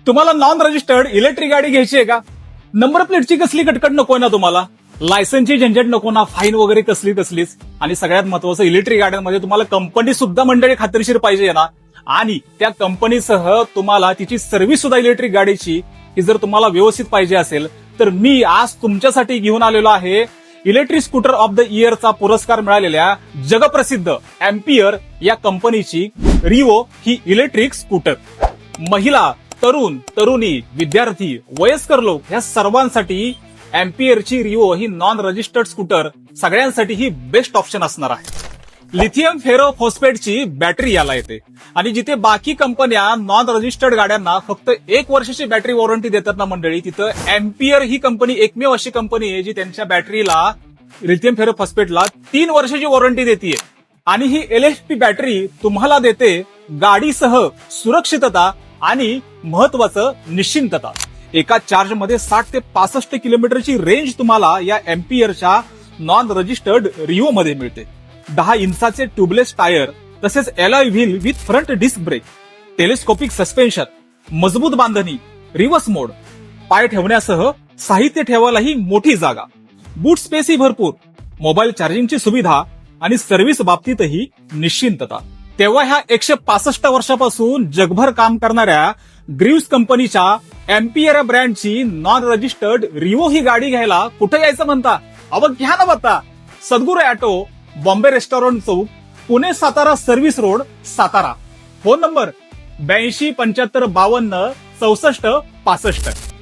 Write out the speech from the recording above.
तुम्हाला non registered electric गाडी घ्यायची आहे का? नंबर प्लेटची कसली कटकट नको ना तुम्हाला, लायसन्सची झंझट नको ना, फाईन वगैरे कसलीच. आणि सगळ्यात महत्वाचं, इलेक्ट्रिक गाड्यांमध्ये तुम्हाला कंपनी सुद्धा मंडळी खात्रीशीर पाहिजे ना. आणि त्या कंपनीसह तुम्हाला तिची सर्व्हिस सुद्धा इलेक्ट्रिक गाडीची ही जर तुम्हाला व्यवस्थित पाहिजे असेल तर मी आज तुमच्यासाठी घेऊन आलेलो आहे इलेक्ट्रिक स्कूटर ऑफ द इयरचा पुरस्कार मिळालेल्या जगप्रसिद्ध एम्पियर या कंपनीची रिवो ही इलेक्ट्रिक स्कूटर. महिला, तरुण, तरुणी, विद्यार्थी, वयस्कर लोक या सर्वांसाठी एम्पियरची रिवो ही नॉन रजिस्टर्ड स्कूटर सगळ्यांसाठी ही बेस्ट ऑप्शन असणार आहे. लिथियम फेरो फॉस्फेटची बॅटरी याला येते आणि जिथे बाकी कंपन्या नॉन रजिस्टर्ड गाड्यांना फक्त 1 वर्षाची बॅटरी वॉरंटी देतात ना मंडळी, तिथं एम्पियर ही कंपनी एकमेव अशी कंपनी आहे जी त्यांच्या बॅटरीला, लिथियम फेरो फॉस्फेटला 3 वर्षाची वॉरंटी देते. आणि ही LFP बॅटरी तुम्हाला देते गाडीसह सुरक्षितता आणि महत्वाचं निश्चिंतता. एका चार्जमध्ये 60 ते 65 किलोमीटरची रेंज तुम्हाला या एम्पियरच्या नॉन रजिस्टर्ड रिओ मध्ये मिळते. 10 इंचाचे ट्यूबलेस टायर, तसेच alloy wheel with front disc brake, telescopic suspension, मजबूत बांधणी, रिव्हर्स मोड, पाय ठेवण्यासह साहित्य ठेवायलाही मोठी जागा, बूट स्पेस ही भरपूर, मोबाईल चार्जिंगची सुविधा आणि सर्व्हिस बाबतीतही निश्चिंतता. तेव्हा ह्या 165 वर्षापासून जगभर काम करणाऱ्या ग्रीव्स कंपनीच्या एम्पियर ब्रँडची नॉन रजिस्टर्ड रिवो ही गाडी घ्यायला कुठे यायचं म्हणता? अवघ घ्या ना बता. Sadguru auto, Bombay restaurant Chowk, Pune Satara service road, Satara. Phone number 82 75 52 64 65.